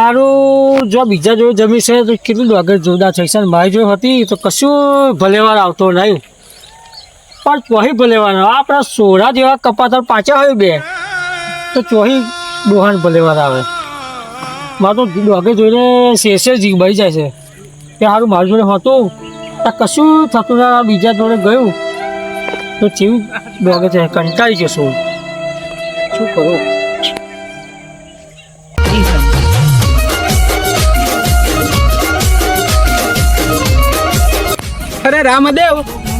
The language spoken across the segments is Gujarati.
હારું જો બીજા જોડે જમી છે તો કેટલું ડોગર જોરદાર થઈ છે. મારી જોડે હતી તો કશું ભલેવાર આવતો નહીં, પણ ચોહી ભલેવાર આપણા સોરા જેવા કપાતર પાછા હોય બે તો ચોહી ડોહાન ભલેવાર આવે. મારે તો ડોગર જોઈને શેષે જીવ બળી જાય છે કે સારું મારી જોડે હતું તો કશું થતું ના. બીજા જોડે ગયું તો જેવું ડોગર છે કંટાળી જશું. શું કરું? અરે રામદેવ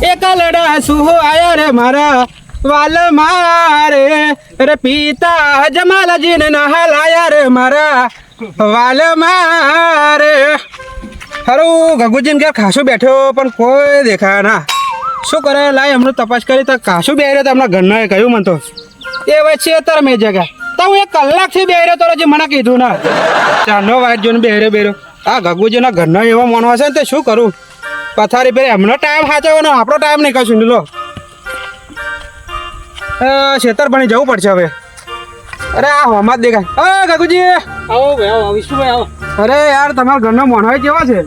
એક લડા શું આયા રે મારા વાલ મારે રે પિતા જમાલજી ને નહલાયા રે મારા વાલ મારે. હારું ગગુજી ને ઘેર ખાસું બેઠો પણ કોઈ દેખાય ના. શું કરે લાય હમણાં તપાસ કરી તો ખાસું બેહ્યો તો હમણાં ઘરના કહ્યું મને તો એ વચ્ચે અત્યારે મેં જગ્યા તો હું 1 કલાકથી બેહ્યો તો હજી મને કીધું ના. ચાનો વાઈટ જોઈને બેહ્યો આ ગગુજીના ઘરના એવો માનવા છે ને તે શું કરું? પથારી પેલી એમનો ટાઈમ સાચવવાનો આપણો ટાઈમ નહીં કશું લો. ખેતર બની જવું પડશે હવે. અરે આ હોમાં જ દેખાય. ગગુજી આવો ભાઈ આવો વિષ્ણુભાઈ આવો. અરે યાર તમારા ઘરનો મોનભાઈ કેવા છે?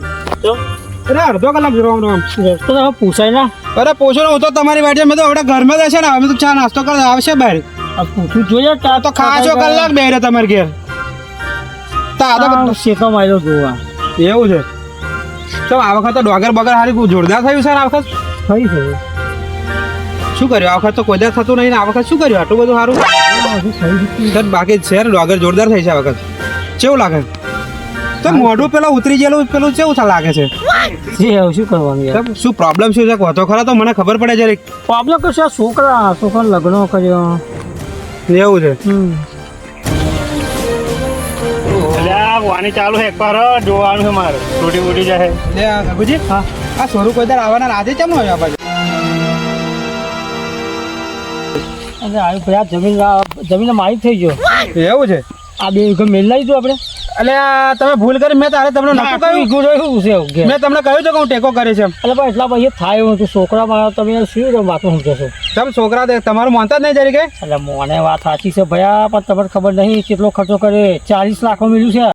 અરે અડધો કલાક જોવા તો તમે પૂછાય ના. અરે પૂછો ને હું તો તમારી વાડી મેં તો હવે ઘરમાં જ હશે ને અમે તો ચા નાસ્તો કરવા આવશે બહાર. પૂછવું જોઈએ તો ખાસો કલાક બેહ્યો તમારે ઘેર. શેકો માર્યો જોવા એવું છે. તો આ વખત તો ડોગર બગર હારી જોરદાર થયું છે આ વખત. થઈ ગયું. શું કર્યું આ વખત? તો કોઈ દાડ થતું નહીં ને આ વખત શું કર્યું આટલું બધું સારું? બાકી છે ને ડોગર જોરદાર થઈ છે આ વખત. કેવું લાગે? તો મોઢું પેલા ઉતરી ગયેલું પેલું કેવું લાગે છે? શું કરવાનું યાર? શું પ્રોબ્લેમ શું છે? કહો તો ખરા તો મને ખબર પડે જરીક. પ્રોબ્લેમ તો છે છોકરા લગ્ન કર્યો એવું છે. વાની ચાલુ છે એકવાર જોવાનું છે મારે તૂટી ફૂટી જાય. લે ગગુજી હા આ સોરું કોઈ દર આવવાના આજે કેમ આવ્યા પાછું? અરે આવ્યું ભાઈ આ જમીન મારી થઈ ગયો. એવું છે. આ 2 વીઘા મેલ લઈ જો આપણે. એટલે તમે ભૂલ કરી. મેં તારે તમને નતું કહ્યું. મેં તમને કહ્યું છે કે હું ટેકો કરે છે. એટલે પણ એટલા પછી થાય એવું હતું છોકરા મારા તમે શું વાતો સમજશો? તમે છોકરા તમારું માનતા જ નહીં જરી કે? એટલે મને વાત સાચી છે ભયા પણ તમને ખબર નહીં કેટલો ખર્ચો કરે. 40 લાખમાં મળ્યું છે.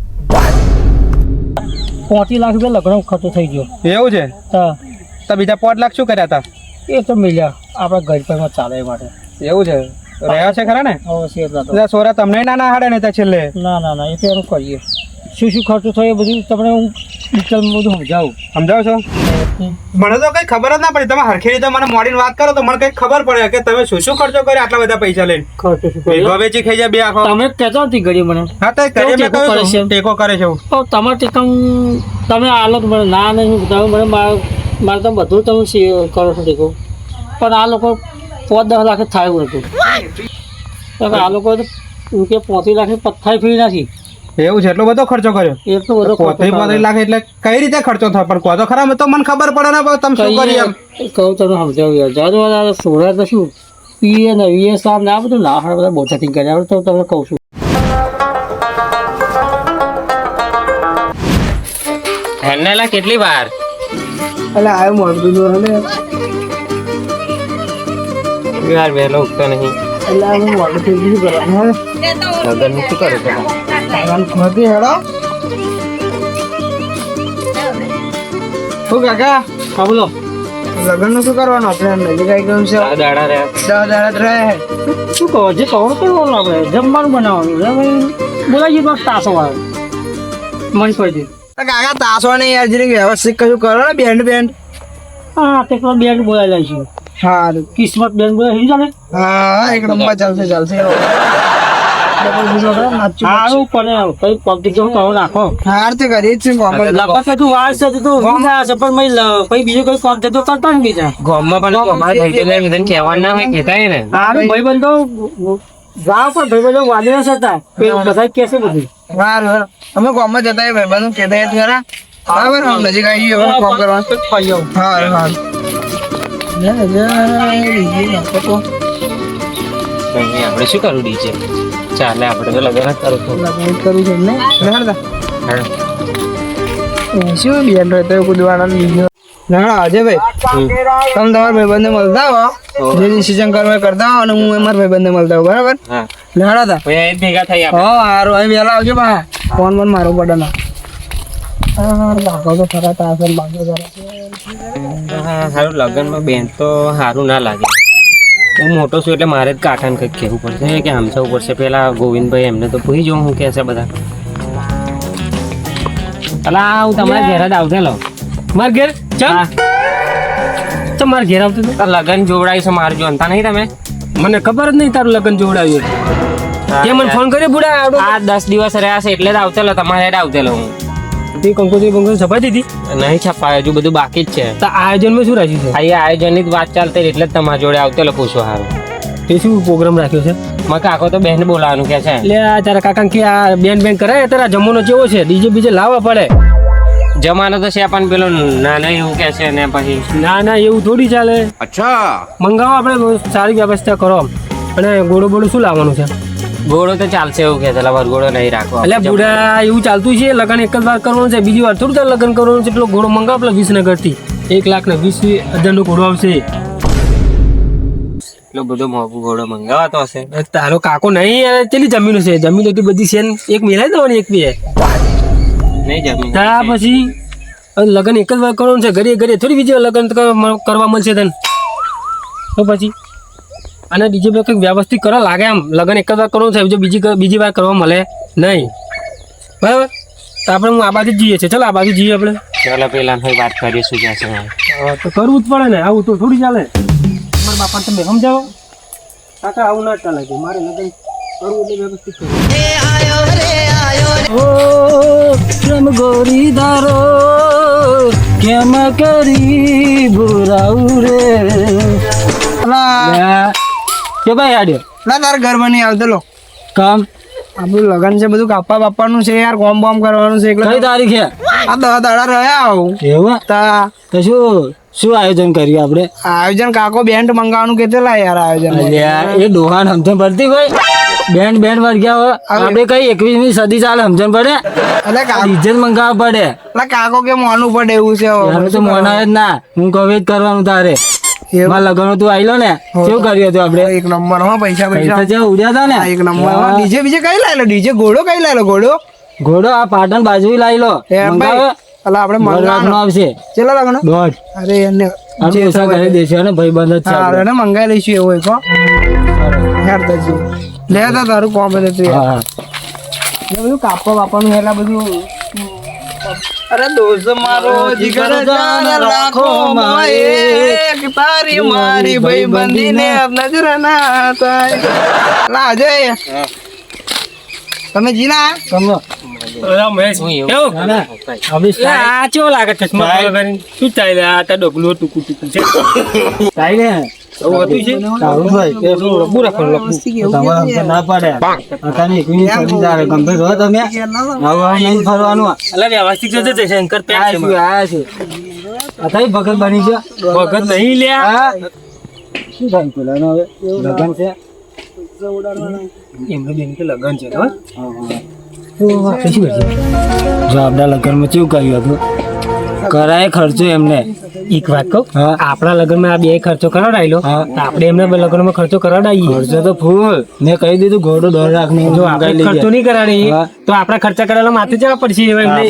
35 લાખ રૂપિયા લગ્ન ખર્ચો થઈ ગયો. એવું છે. હા તો બીજા 5 લાખ શું કર્યા હતા? એ તો મળ્યા આપણા ઘર પરમાં ચાલે એ માટે. એવું છે. રહ્યા છે ખરા ને? સોરા તમને ના હાડે ને છેલ્લે? ના એ તો એનું કરીએ. શું ખર્ચો થયો એ બધું તમને હું ડિટેલમાં બધું સમજાવો છો. મને તો કઈ ખબર જ ના પડી. તમે હરખી રીતે મને મોડીને વાત કરો તો મને કઈ ખબર પડે કે તમે શું ખર્ચો કર્યો આટલા બધા પૈસા લઈને. વેચી ખાઈ જાય બે આખો. તમે કહેતો નથી ઘડી મને. હા તો ટેકો કરે છે. તમારે ટેકો તમે આલો મને ના નહીં તમે મને મારે તો બધું તમે કરો છો ટેકો. પણ આ લોકો 5-10 લાખ થાય એવું હતું. આ લોકો તો 35 લાખની પથ્થાઈ ફી નથી. એવું છે. એટલો બધો ખર્ચો કર્યો? એટલો બધો 35 લાખ એટલે કઈ રીતે ખર્ચો થાય? પણ કહો તો ખરા તો મને ખબર પડે ને તમે શું કરી એમ. કહું તમે સમજાવું યાર. સોળા તો શું પીએ ને વીએ સાહેબ ને આ બધું ના બધા બોટાથી કર્યા તો તમને કહું છું. હેન્ડલા કેટલી વાર? એટલે આવ્યો મોડું યાર વહેલો ઉઠતો નહીં. એટલે હું મોડું થઈ ગયું કરવાનું લગન શું કરે છે? નથી હેડો. શું કાકા? હા બોલો. લગ્ન નું શું કરવાનું? આપણે નજીક આવી ગયું છે. 10 દાડા રહ્યા. 10 દાડા રહે. શું કહો જે કહો કરવાનું આપણે જમવાનું બનાવવાનું બોલાવીએ તો તાસો આવે મન કરી દે. કાકા તાસો નહીં યાર જરીક વ્યવસ્થિત કશું કરો ને. બેન્ડ હા તે બેન બોલાવી લઈશું. હા કિસ્મત બેન બોલાવી ચાલે. હા એક નંબર ચાલશે. સારું પણ કઈ પબ્લિક જો કહો નાખો. હાર તો કરી જ છે. લખો તું વાર છે તું વિના છે પણ પછી બીજું કોઈ કામ થતો કરતા ને બીજા ગામમાં પણ અમારે થઈ ગયેલા બધાને કહેવાનું ના હોય કહેતાય ને. સારું ભાઈબંધો જાઓ પણ ભાઈબંધો વાલીઓ હતા બધા કે છે બધું. હા અમે ગામમાં જતા ભાઈબંધો કહેતા ખરા. બરાબર નજીક આવી ગયું કામ કરવાનું. હા આપણે શું કરવું ડીજે? ચાલે આપણે તો લગન જ કરું છું. શું બેન રહેતો કુદવાના બીજો ના અજયભાઈ તમે તમારા ભાઈબંધને મળતા હો જે ડિસિઝન કરવા એ કરતા હો અને હું મારા ભાઈબંધને મળતા હોઉં બરાબર હા લેડા તા ભાઈ ભેગા થઈ આપણે હા હારું અહીં વહેલા આવજો બા ફોન પણ મારો પડે ના ભાગો તો ખરા તાસર ભાગો જરા સારું લગ્નમાં બેન તો સારું ના લાગે હું મોટો છું એટલે મારે જ કાકાને કંઈક કહેવું પડશે કે સમજાવવું પડશે પેલા ગોવિંદભાઈ એમને તો પૂછી જોઉં હું કહેશે બધા અલા હું તમારા ઘેર જ આવતે લો માર ઘેર હા ચમ માર ઘેર આવતું હતું? લગ્ન જોવડાવી છે મારું જોનતા નહીં તમે મને ખબર જ નહીં તારું લગ્ન જોવડાવ્યું તે મને ફોન કર્યો બુડા આવડો આ 10 દિવસ રહ્યા છે એટલે જ આવતેલો તમારે હેડ આવતેલો હું તે કંકોત્રી બંકોત્રી છપાઈ દીધી નહીં છપાય હજુ બધું બાકી જ છે તો આયોજનમાં શું રાખ્યું છે આ આયોજનની જ વાત ચાલતી રહી એટલે જ તમારા જોડે આવતેલો પૂછો હારું તે શું પ્રોગ્રામ રાખ્યો છે મારા કાકો તો બહેન બોલાવાનું કે છે એટલે આ તારા કાકા કે આ બેન કરાય તારા જમવાનો કેવો છે ડીજે બીજે લાવવા પડે જમાનો તો છે પણ પેલો નાનો એવું કે છે ને પછી ના ના એવું થોડી ચાલે મંગાવો આપણે સારી વ્યવસ્થા કરો અને ગોળો બોળો શું લાવવાનું છે ગોળો તો ચાલશે એવું કે છે વરગોળો નહીં રાખવા એટલે બુડા એવું ચાલતું છે લગ્ન એક જ વાર કરવાનું છે બીજી વાર થોડું તારે લગ્ન કરવાનું છે એટલો ઘોડો મંગાવ પેલા વિસનગરથી 1,20,000 ઘોડો આવશે એટલો બધો મોંઘો ગોળો મંગાવાતો હશે તારો કાકો નહીં યાર કેટલી જમીનો છે જમીન એટલી બધી છે ને એક મિલાઈ દેવાની એક બે નહીં જમીન ત્યાં પછી લગ્ન એક જ વાર કરવાનું છે ઘરે ઘરે થોડી બીજી વાર લગ્ન કરવા મળશે તને તો પછી અને બીજી વાર કંઈક વ્યવસ્થિત કરવા લાગે આમ લગ્ન એક જ વાર કરવાનું છે જો બીજી વાર કરવા મળે નહીં બરાબર તો આપણે હું આ બાજુ જ જઈએ છીએ ચાલો આ બાજુ જઈએ આપણે ચાલો પેલા ભાઈ વાત કરીએ શું કહેશે તો કરવું જ પડે ને આવું તો થોડી ચાલે મારા બાપા તમે સમજાવો કાકા આવું ના ચાલે કે મારે લગ્ન કરવું એટલે વ્યવસ્થિત કરવું ઓ કેમ ગોરી દારો કેમ કરી ભૂરાવું રે કે ભાઈ આડ્યો ના તારા ઘર બની આવતેલો કામ આપણું લગન છે બધું કાપવા બાપાનું છે યાર કોમ બોમ કરવાનું છે એટલે કઈ તારીખે આ 10 દાડા રહ્યા આવું એવું તા તો શું આયોજન કર્યું આપણે આયોજન કાકો બેન્ડ મંગાવવાનું કેતેલા યાર આયોજન એ ડોહાન સમજણ પડતી હોય બેન્ડ વર્ગ્યા હોય આપણે કઈ 21મી સદી ચાલે સમજણ પડે એટલે ડીજે મંગાવવા પડે કાકો કે મોનું પડે એવું છે હવે. યાર તો મોના જ ના હું કહું જ કરવાનું તારે એવું? મારા લગ્ન તું આયલો ને શું કર્યું હતું આપણે એક નંબર માં પૈસા પૈસા જે ઉડ્યા હતા ને એક નંબર માં ડીજે બીજે કઈ લાયેલો ડીજે ઘોડો કઈ લાયેલો ઘોડો ઘોડો આ પાટણ બાજુ લાયેલો મંગાવે અલા આપણે રાખનો મંગાવવાનો આવશે ચેલા લગન દોઢ અરે એને આપણે ઓછા કરી દેશે ને ભાઈબંધ જ છે આપણે. ને મંગાઈ લઈશું એવું એક હો યાર દજી લે તો તારું કોમ એટલે તું હા હા એ બધું કાપવા બાપાનું હેલા બધું અરે દોસ્ત મારો જીગર જાન રાખો એક તારી મારી ભાઈબંધી ને નજર ના થાય લા અજય તમે જીના ગમો હું એવું આ ચેવો લાગે ચશ્મા પહેરીને? શું ચાલે આ તાર ડગલું ટૂંકું ટૂંકું છે ચાલે આવું હતું છે સારું ભાઈ તે શું લબુ રાખવાનું લબુ તમારે અમને ના પાડે અત્યારે 21મી સદી ચાલે ગંભીર રહો તમે આવું નહીં ફરવાનું અલા વ્યવસ્થિત જશે તે શંકર પેક છે આયા છે અત્યારે ભગત બની ગયો ભગત નહીં લ્યા શું થાય પેલા હવે લગન છે એમને બેન કે લગન છે હો જો આપણા લગ્નમાં કેવું કર્યું હતું કરાય ખર્ચો એમને એક વાત કહું આપણા લગ્નમાં આ બે ખર્ચો કરાવડાયેલો આપણે એમના લગ્નમાં ખર્ચો કરાવડાવીએ ખર્ચો તો ફૂલ મેં કહી દીધું ઘોડો 1.5 લાખ નો જો આપણે ખર્ચો નહીં કરાવી તો આપણા ખર્ચા કરેલા માથે જવા પડશે એમને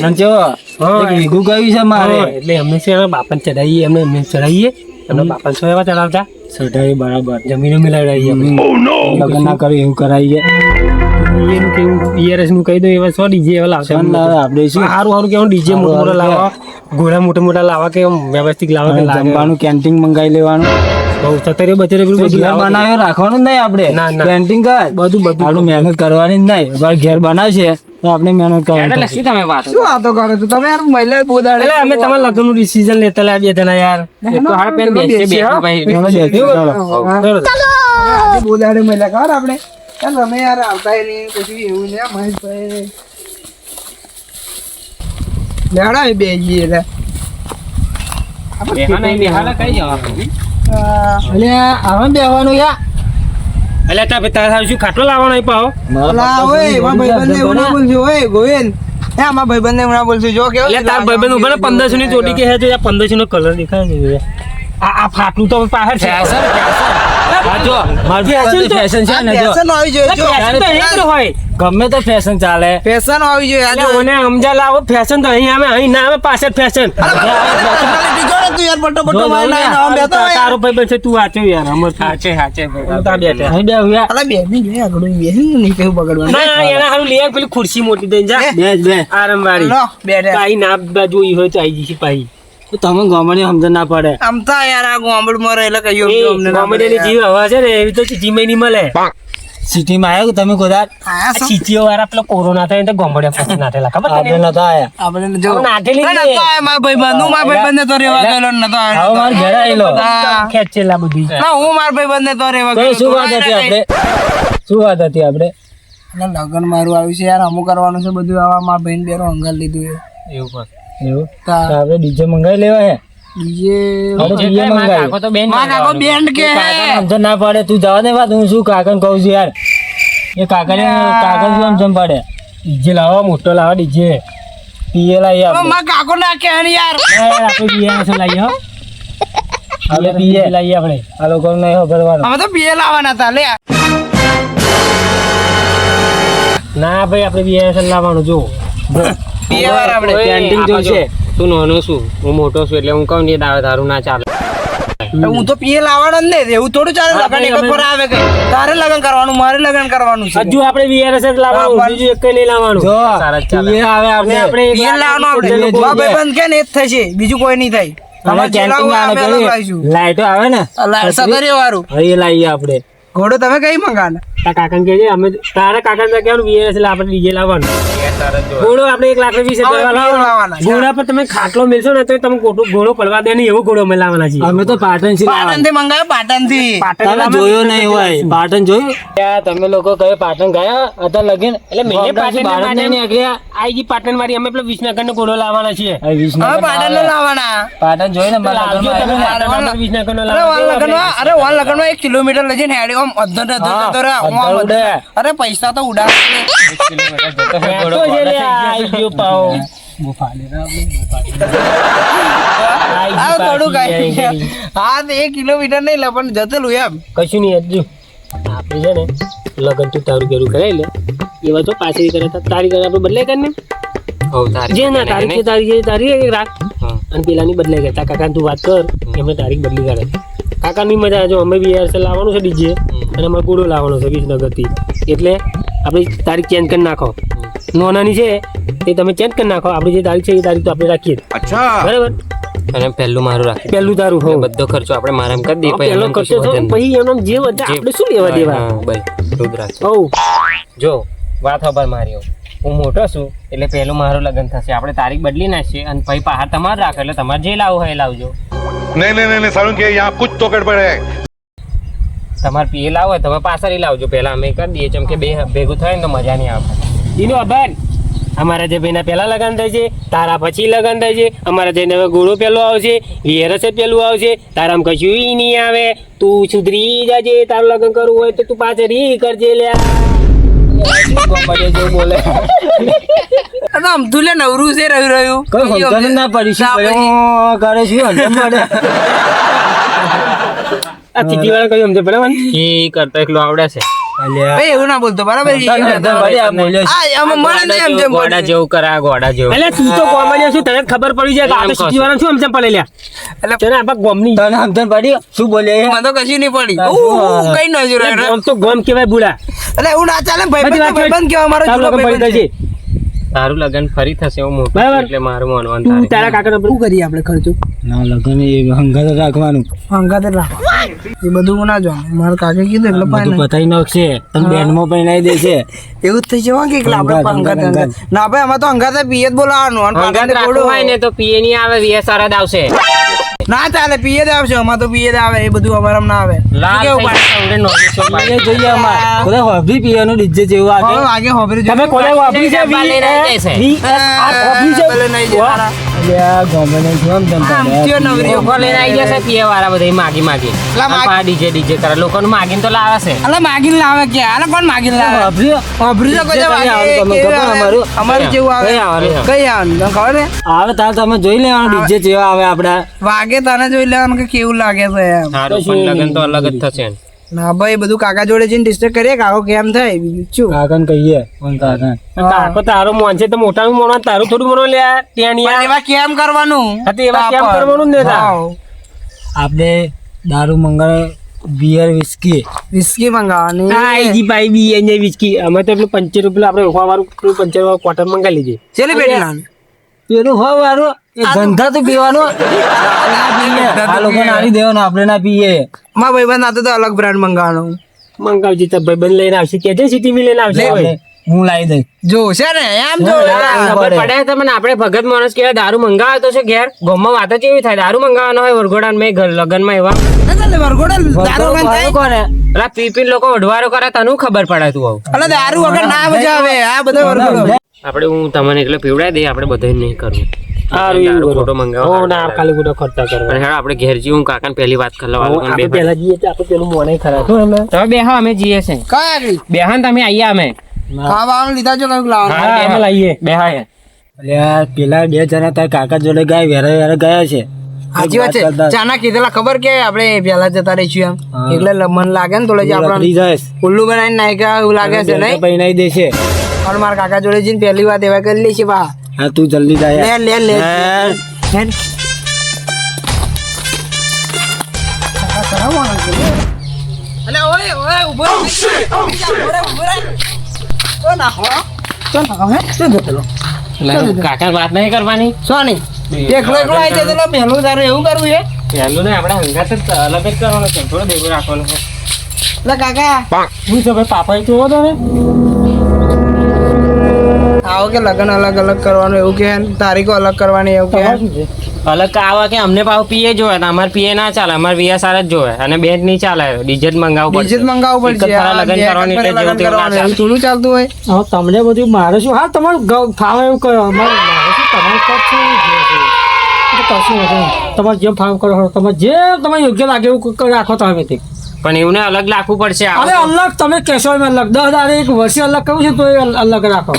વીઘું કહ્યું છે મારે એટલે એમને છે બાપાને ચડાવીએ એમને ચડાવીએ એમના બાપાને સો એવા ચડાવતા ચડાવી બરાબર જમીનો મિલાવડાવીએ લગ્ન ના કર્યું એવું કરાવીએ એનું કેવું ઈઆરએસ નું કહી દો એવા સો ડીજે એવા લાવશે આપણે શું સારું સારું કેવું ડીજે મોટા મોટા લાવવા ઘોડા મોટા લાવવા કે વ્યવસ્થિત લાવવા કે જમવાનું કેન્ટીન મંગાવી લેવાનું બહુ 70-72 રૂપિયા બનાવ્યો રાખવાનું નહીં આપણે કેન્ટીન કર બધું આપણે મહેનત કરવાની જ નહીં ઘેર બનાવશે તો આપણે મહેનત કરવાની શું તમે વાત શું વાતો કરો છો તમે યાર મહિલા બોદાડે એટલે અમે તમારા લગ્ન નું ડિસિઝન લેતા લાવીએ તને યાર તો હાલ પેન બેસે ભાઈ બોદાડે મહિલા કર આપણે ચાલ તમે યાર આવતા નહીં પછી એવું ને મહેશભાઈ લેડા બે જઈએ એટલે બેહાલા કઈ જવાનું એટલે આવા બેહવાનું યા એટલે તારે શું ખાટલો લાવવાનો પાવ ઓલા ઓય ભાઈબંધ એવું ના બોલજો ઓય ગોવિંદ હે આમાં ભાઈબંધને હમણાં બોલશું જો કેવો એટલે તાર ભાઈબંધ ઉભા ને 1500 ની ચોટી કે હે જો 1500 નો કલર દેખાય છે આ ફાટલું તો બહાર છે હા જો મારું ફેશન છે ને જો ફેશન આવી જોઈએ જો ફેશન તો અહીં જ હોય ગમે તો ફેશન ચાલે ફેશન આવી જોઈએ એટલે મને સમજા લાવો ફેશન તો અહીં આવે અહીં ના આવે પાછળ ફેશન તું યાર બટો બટો મારી ના નામ બેતો તારો ભાઈ બચે તું વાંચો યાર અમર સાચે તા બેઠા અહીં બે હુયા અલા બે ની લે આગળ બે નહીં કેવું બગડવાનું ના એના હારું લે પેલી ખુરશી મોટી દઈને જા બે આરામ વાળી લો બે રે પાઈ ના જોઈ હોય તો આવી જશે પાઈ તમે ગોમડી સમજણ ના પડે આમ તો યાર આ ગોમડ માં રહેલા કયો અમને ના ગોમડીની જીવ હવા છે ને એવી તો જીમે નહીં મળે સિટીમાં આવ્યો તમે ગોદાર સિટીઓ વાળા પેલો કોરોના થાય તો ગોમડે પછી નાઠેલા ખબર આપણે નતા આયા આપણે જો નાઠેલી ના તો આ મારા ભાઈબંધ તો રેવા ગયેલો ન તો આવો માર ઘરે આવેલો ખેંચેલા બધી ના હું મારા ભાઈબંધ તો રેવા તો ગયેલો શું વાત હતી આપણે શું વાત હતી આપણે અને લગન મારું આવ્યું છે યાર અમુક કરવાનું છે બધું આવા મારા બહેન બેરો અંગાલ લીધું એવું આપણે ડીજે મંગાવી લેવા હે ડીજે મંગાવી તો બેન કાકો બેન્ડ કે સમજણ ના પડે તું જવા દે વાત હું શું કાકાને કહું છું યાર એ કાકાને શું સમજણ પડે ડીજે લાવો મોટો લાવો ડીજે પીએ લાવીએ આપણે મારા કાકો ના કે યાર આપણે પીએ લાવીએ હો આપણે પીએ લાવીએ આપણે આ લોકો નહીં ભરવાનું અમે તો પીએ લાવવાના હતા લે ના ભાઈ આપણે પીએ લાવવાનું જો પીએ વાળા આપણે કેન્ટીન જોશે તું નાનો છું હું મોટો છું એટલે હું કહું ને દાવે તારું ના ચાલે હું તો પીએ લાવવાનો જ નહીં એવું થોડું ચાલે લગન એક પર આવે કઈ તારે લગન કરવાનું મારે લગન કરવાનું છે હજુ આપણે વીઆરએસ જ લાવવાનું બીજું એક નહીં લાવવાનું જો પીએ આવે આપણે પીએ લાવવાનો આપણે ભાઈબંધ કે ને જ થશે બીજું કોઈ નહીં થાય તમારે કેન્ટીન લાઈટો આવે ને સદરિયો વાળું એ લાવીએ આપણે ઘોડો તમે કઈ મંગાના કાકા કે અમે તારા કાકા ને કહેવાનું વીઆરએસ એટલે આપણે ડીજે લાવવાનું ઘોડો આપણે 1,20,000 લાવવાના ઘોડા પર તમે ખાટલો મેલશો ને તો તમે ઘોડો પડવા દે નહીં એવો ઘોડો અમે લાવવાના છીએ અમે તો પાટણ થી મંગાવ્યો પાટણ થી પાટણ જોયો નહીં હોય પાટણ જોયું તમે લોકો કઈ પાટણ ગયા હતા લગીન એટલે મેં પાટણ મારી અમે પેલો વિસનગર નો ઘોડો લાવવાના છીએ પાટણ નો લાવવાના પાટણ જોઈ ને વિસનગર નો અરે વાલ લગન 1 કિલોમીટર લઈ જઈને હેડી આમ અરે પૈસા તો ઉડા થોડું કઈ હા 1 કિલોમીટર નહીં લે પણ જતેલું એમ કશું નહીં હજુ આપણે છે ને લગન તું તારું ઘેરું કરાવી લે એવા તો પાછળ કરે તારી ઘરે આપણે બદલાય કરીને જે ના તારીખ રાખ અને પેલાની બદલાઈ ગયા કાકા તું વાત કર એમને તારીખ બદલી કરે કાકાની મજા જો અમે વીઆરએસ લાવવાનું છે ડીજે અને અમારે ગોળો લાવવાનો છે વિસનગરથી એટલે આપણી તારીખ ચેન્જ કરી નાખો નોનાની છે તે તમે ચેન્જ કરી નાખો આપણી જે તારીખ છે એ તારીખ તો આપણે રાખીએ બરાબર અને પહેલું મારું રાખી પહેલું તારું હો બધો ખર્ચો આપણે મારામ કરી દઈએ પહેલો ખર્ચો પછી એનો જે વધે આપણે શું લેવા દેવા ભાઈ રુદ્રાક્ષ હો જો વાત ખબર મારી હું મોટો છું એટલે પહેલું મારું લગ્ન થશે આપણે તારીખ બદલી નાખીએ અને પછી પહાડ તમારે રાખો એટલે તમારે જે લાવવું હોય એ લાવજો नहीं सारुण के यहाँ कुछ तो गड़बड़ है તમારે પીએ લાવો હોય તમે પાછળ લાવજો પહેલા અમે કરી દઈએ કેમ કે બે ભેગું થાય ને તો મજા નહીં આવે એનો અભાર અમારા જે ભાઈના પહેલા લગન થાય છે તારા પછી લગન થાય છે અમારા જઈને હવે ગોળો પહેલો આવશે વીઆરએસ પહેલું આવશે તારામાં કશું નહીં આવે તું સુધરી જાજે તારું લગન કરવું હોય તો તું પાછળ કરજે લ્યા બોલે આમ તુલે નવરું છે રહ્યું ના પડી કરે છે આ ચીટી વાળા કયું સમજે બરાબર એ કરતા એકલો આવડે છે ભાઈ એવું ના બોલતો બરાબર ગોડા જેવું કરા ગોડા જેવું એટલે તું તો ગોમડિયા શું તને ખબર પડી જાય કે આ તો ચીટી વાળા શું સમજણ પડે લ્યા તને આપા ગોમની તને સમજણ પડી શું બોલે મને તો કશું નહીં પડી કઈ નજર ગોમ તો ગોમ કેવાય બુડા એટલે એવું ના ચાલે ભાઈબંધ કેવા મારો તારું લગન પડી જશે તારું લગન ફરી થશે હું મોટું બરાબર. એટલે મારું માનવાનું તું તારે. તારા કાકાને શું કરીએ આપણે ખર્ચો ના લગન એ હંગાત રાખવાનું હંગાતે રાખો એ બધું ના જો મારા કાકે કીધું એટલે બધું ફાઈન પતાઈ નાખશે તને બેન્ડમાં પહેરાઈ દેશે એવું જ થઈ જવા કે આપણે હંગાતે ના ભાઈ આમાં તો હંગાતે પિયત બોલાવાનું અને હંગાત પાટણને રાખવું હોય ને તો પીએ નહીં આવે વીએસઆર જ આવશે ના ચાલે પીએ જ આવશે અમાર તો પીએ જ આવે એ બધું અમારામાં ના આવે લાલ કેવું થઈ જશે, ઉડે નોર્મલ શોટ મારે. એ જોઈએ અમાર કોને હોભી પીવાનું ડીજે જેવું આગે હવે આગે હોભરી તમે કોને હોભી છે ડબ્બા લઈને આવી જશે. આ હોભી છે નહીં જવાના. અલ્યા ગોમને જોમ જમ આમથીઓ નવરી લોકો લઈને આવી જશે પીએવાળા બધા માગી માગી લા, માગી. ડીજે કરે લોકોનું માગીને તો લાવે છે. અલા માગીને લાવે કે આને કોણ માગીને લાવે હોભી હોભરી તો કોઈ તમે આવે તમે કેવું ખબર આવે? અમારું? અમારું જેવું આવે કઈ આવે? કઈ આવે તને ખબર છે આવે તાર તમે જોઈ લેવાનું ડીજે જેવા આવે આપડા વાગે તને જોઈ લેવાનું કે કેવું લાગે છે એમ સારું પણ લગન તો અલગ જ થશે ને. ના ભાઈ બધું કાકા જોડે જઈને ડિસ્કસ કરીએ કાકો કેમ થાય બીજું શું કાકન કહીએ કોણ કાકન કાકો તારો મોન છે તો મોટાનું મોનો તારું થોડું મોનો લે ત્યાં પણ એવા કેમ કરવાનું હા તો એવા કેમ કરવાનું ને તા? વાવ. આપણે દારૂ મંગાવે બિયર વિસ્કી વિસ્કી મંગાવવાની હા ઈજી ભાઈ બી અહીંયા વિસ્કી અમે તો પેલું 50 રૂપિયા આપણે ઓખવા વાળું પેલું 50 વાળું ક્વાર્ટર મંગાવી લીધી. ચેલી પેટી લાવવાની પેલું હોય વારું એ ધંધા તો પીવાનો આ લોકો નારી દેવાનો આપણે ના પીએ મારા ભાઈબંધ આતો તો અલગ બ્રાન્ડ મંગાવવાનું મંગાવજી તો ભાઈ લઈને આવશે કે છે સિટી માં લઈને આવશે આપણે હું લાવી દઈ જો છે ને એમ જો ખબર પડે તમને આપણે ભગત માણસ કેવા દારૂ મંગાવે તો છે ઘેર ગામમાં વાત જ એવી થાય દારૂ મંગાવવાનો હોય વરઘોડા મેં ઘર લગનમાં એવા વરઘોડે દારૂ વગર થાય કોને પેલા પી લોકો વઢવારો કરે તને ખબર પડે તું આવું અલા દારૂ વગર ના મજા આવે આ બધો વરઘોડો આપણે હું તમને એટલે પીવડાવી દઈએ આપણે બધા નહીં કરવું સારું એવું કરો. ફોટો મંગાવો ના ખાલી ખોટો ખર્ચા કરવા અને હેડો આપણે ઘેર જઈએ હું કાકાને પહેલી વાત કરી લઉં આપણે પહેલા જઈએ તો આપણે પેલું મોને ખરા તો અમે તમે બેહો અમે જઈએ છે કઈ આગળ બેહાન તમે આઈએ અમે ખાવાનું લીધા જો કઈક લાવવાનું હા બેહો લાવીએ બેહા અલ્યા પેલા 2 જણા તાર કાકા જોડે ગયા વેરે ગયા છે સાચી વાત છે ચાના કીધેલા ખબર કે આપણે પેલા જતા રહીશું એમ હા. એટલે મન લાગે ને થોડો જે રખડી આપણને જાય ઉલ્લુ બનાવીને નાખ્યા એવું લાગે છે નહીં ભાઈ નહીં દેશે પણ મારા કાકા જોડે જઈને પહેલી વાત એવા કરી લઈશ બા હા તું જલ્દી જાય લે લે લે યાર. હેન. અલે ઓય ઓય ઉભો રહો. ઉભો રહો. ઓ ના હો તો ના હે તો જતો કાકા વાત નહીં કરવાની સોની એકલો એકલો આવી જતો લો પહેલું તારે એવું કરવું છે પહેલું ને આપણે હંગાત જ અલગ જ કરવાનો છે થોડો ભેગો રાખવાનો છે લે કાકા હું તો ભાઈ પાપા જોવો તો ને આવો કે લગન અલગ અલગ કરવાનું એવું કે તારીખો અલગ કરવાની એવું કે અલગ આવા કે અમને પાછું પીએ જોવે તો અમારે પીએ ના ચાલે અમારે વીએસઆર જ જોવે અને બેટ નહીં ચાલે ડીજે જ મંગાવવું બીજે જ મંગાવવું પડશે એક જ ફરા લગન કરવાનું એટલે જેવું તેવું ના ચાલે. એવું થોડું ચાલતું હોય હવે તમને બધું મારે શું હા તમારું ફાવે એવું કરો મારે શું તમારું કોપ છે એ તો કશું નથી તમારે જેમ ફાવ કરો તમારે જે તમને યોગ્ય લાગે એવું રાખો તમે તે પણ એવું અલગ રાખવું પડશે અરે અલગ તમે કહેશો એમ અલગ 10,000 એક વર્ષે અલગ કરવું છે તો એ અલગ રાખો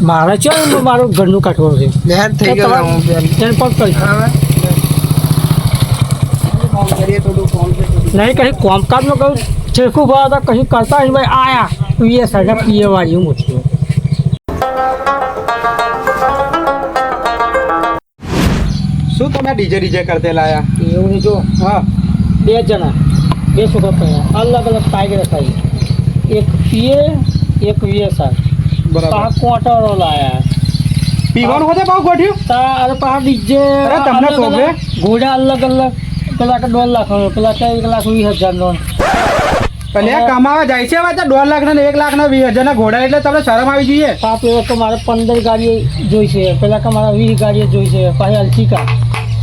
મારે છે ને મારું ઘરનું કાઢવાનું છે લહેર થઈ ગયો હું પેલું. તેને પગ કરી હવે ફોન કરીએ તો ફોન નહીં કहीं કોમકાજમાં કહું ચેખું ભાવ હતા કहीं કરતા નહીં ભાઈ આયા પીએ સાડા પીએ વાળી હું છું શું તમે ડીજે કરતે લાયા એવું નહીં જો હા 2 જણા 2 છોકરા પડ્યા અલગ અલગ ટાઈગર થાય એક પીએ એક વીએસઆર બરાબર પા કોટરો લાયા પીવાનું હોતે પાવ ગોઠ્યું તાર પા ડીજે અરે તમને શોભે? ઘોડા અલગ અલગ પેલા કે 1.5 લાખ પેલા કે 1,20,000 નો એટલે આ કમાવા જાય છે હવે તો 2 લાખ ને 1 લાખ ને 20,000 ના ઘોડા એટલે તમને શરમ આવી જોઈએ પાપ એવો તો મારે 15 ગાડીઓ જોઈશે પેલા કે મારે 20 ગાડીઓ જોઈશે પાછી અલચિકા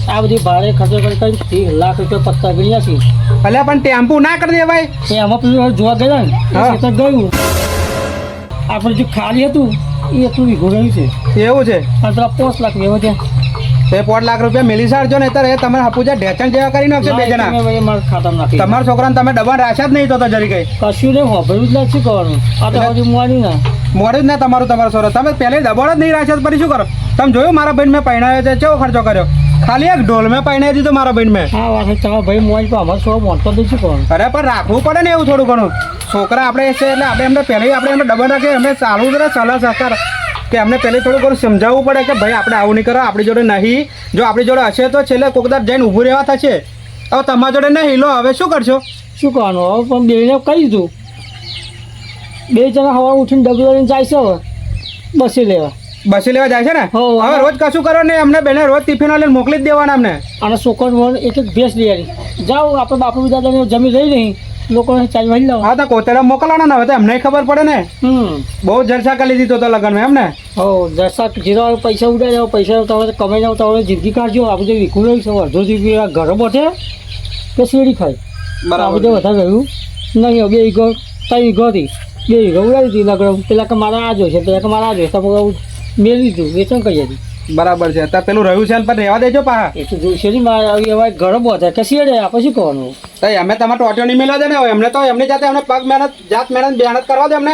આ બધી ભાડે ખર્ચો કરી 30 લાખ રૂપિયા પત્તા ગણ્યા છે એટલે પણ ટેમ્પુ ના કરી દેવાય એ આમાં પેલું જોવા ગયા ને હા. એ તો ગયું આપણે જે ખાલી હતું એ એટલું વીઘો ગયું છે એવું છે અને પેલા 5 લાખ લેવો છે તે 5 લાખ રૂપિયા મેલી સારજો ને ત્યારે તમે હપુજા ઢેચણ જેવા કરી નાખશે 2 જણા મારા ખાતામાં નાખી તમારા છોકરાને તમે ડબ્બા રાખ્યા જ નહીં તો જરી કઈ કશું નહીં હોભળ્યું જ નથી કરવાનું આ તો હજી મુવાની ના મોડે જ ને તમારો છોરો તમે પહેલે દબાણ જ નહીં રાખ્યા તો પછી શું કરો તમે જોયું મારા બહેન મેં પહેણાવ્યો છે કેવો ખર્ચો કર્યો ખાલી એક ઢોલ મેં પહેણાવી દીધો મારા બહેન મેં હા વાત છે તમારા ભાઈ મોજ તો અમારે શું મોનતો જ શું કરવાનું અરે પણ રાખવું પડે ને એવું થોડું ઘણું છોકરા આપણે છે એટલે આપણે એમને પહેલે આપણે એમને ડબલ રાખીએ એમને ચાલુ કરે સલાહ સહકાર કે અમને પહેલે થોડું ઘણું સમજાવવું પડે કે ભાઈ આપણે આવું નહીં કરો આપણી જોડે નહીં જો આપણી જોડે હશે તો છેલ્લે કોકદાર જઈને ઊભું રહેવા થશે હવે તમારા જોડે નહીં લો હવે શું કરશો શું કરવાનું હવે પણ બેને કહી દીધું 2 જણા હવા ઉઠીને ડબલ લઈને જાય છે હવે બસી લેવા બસી લેવા જાય છે ને હો, હવે રોજ કશું કરો નહીં અમને બેને રોજ ટિફિનો લઈને મોકલી જ દેવાના અમને અને છોકરો એક એક ભેંસ લઈ આવી જાઓ આપણે બાપુ દાદાને જમી રહી નહીં લોકોને ચાલ વાળી લાવો. હા તો કોતેડા મોકલવાના ને હવે તો એમને ખબર પડે ને. બહુ જલસા કરી દીધો તો લગ્ન એમ ને. હો દસા જીરો પૈસા ઉડાડી જાઓ, પૈસા તમે કમાઈ જાઓ, તમે જિંદગી કાઢજો. આ બધું વિકું રહ્યું છે અડધો જીબી ઘરો બધે કે શેરી ખાય. આ બરાબર બધું વધારે રહ્યું નહીં. 2 વીઘો 3 વીઘોથી 2 વીઘો ઉડાડી દીધી લગ્ન. પેલા કે મારા આ જોઈશે, પેલા કે મારા આ જોઈશે, તમે મેળવી દીધું, વેચાણ કરી હતી. બરાબર છે. અત્યારે પેલું રહ્યું છે ને પણ રહેવા દેજો પાછા. એ તો જોઈશે નહીં. મારે આવી હવે ઘરો બધે કે શેડે આપણે શું કરવાનું? તો અમે તમારે ટોટીઓ નહીં મેળવા દે ને એમને તો એમની જાતે એમને પગ મહેનત જાત મહેનત કરવા દે એમને.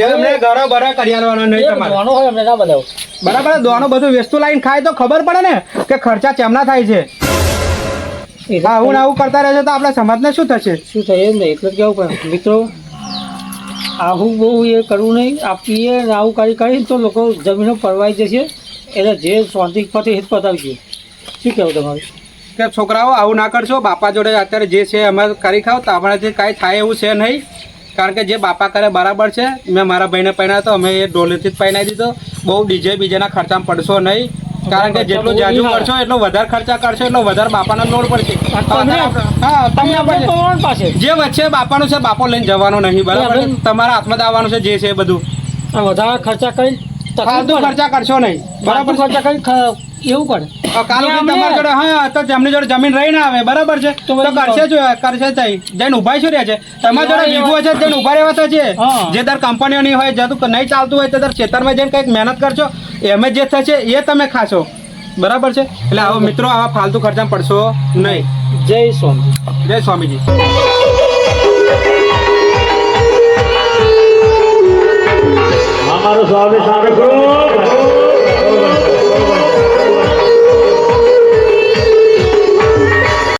એમને ઘરો બરો કરી આલવાનો નહીં તમારે. દોનો હોય એમને ના બનાવો. બરાબર દોનો બધું વસ્તુ લાવીને ખાય તો ખબર પડે ને કે ખર્ચા ચેમના થાય છે. આવું ને આવું કરતા રહેશે તો આપણા સમાજને શું થશે? શું થાય એમ નહીં. એટલે જ કહેવું પડે મિત્રો, આવું બહુ એ કરવું નહીં. આપીએ ને આવું કરીને તો લોકો જમીનો પરવાઈ જશે. એટલે જે શાંતિ પતે એ જ પતાવજો. શું કહેવું તમારું? કે છોકરાઓ આવું ના કરશો. બાપા જોડે અત્યારે જે છે અમે કરી ખાવ તો આપણાથી કાંઈ થાય એવું છે નહીં. કારણ કે જે બાપા કરે બરાબર છે. મેં મારા ભાઈને પહેણાવ્યો તો અમે એ ડોલેથી જ પહેણાવી દીધો. બહુ ડીજે બીજેના ખર્ચામાં પડશો નહીં. કારણ કે જેટલું જાજુ કરશો એટલો વધારે ખર્ચા કરશો એટલો વધારે બાપાનો લોડ પડશે. હા તમને પડશે. પાસે જે વચ્ચે બાપાનું છે બાપો લઈને જવાનો નહીં. બરાબર તમારા હાથમાં જ આવવાનું છે જે છે એ બધું. વધારે ખર્ચા કરી ફાલતુ ખર્ચા કરશો નહીં. બરાબર ખર્ચા કરી એવું કરે. કાલ તમારી જોડે હા તો તેમની જોડે જમીન રહી ના આવે બરાબર છે તો કરશે જ જઈને ઉભા શું રહ્યા છે. તમારી જોડે વીઘો છે જઈને ઉભા રહેવા તો છે. જે દર કંપનીઓ નહીં હોય જતું નહીં ચાલતું હોય તો દર ખેતરમાં જઈને કંઈક મહેનત કરશો એમ જે થશે એ તમે ખાશો. બરાબર છે. એટલે આવો મિત્રો આવા ફાલતુ ખર્ચામાં પડશો નહીં. જય સ્વામી. જય સ્વામીજી. અમારો સ્વામી સામે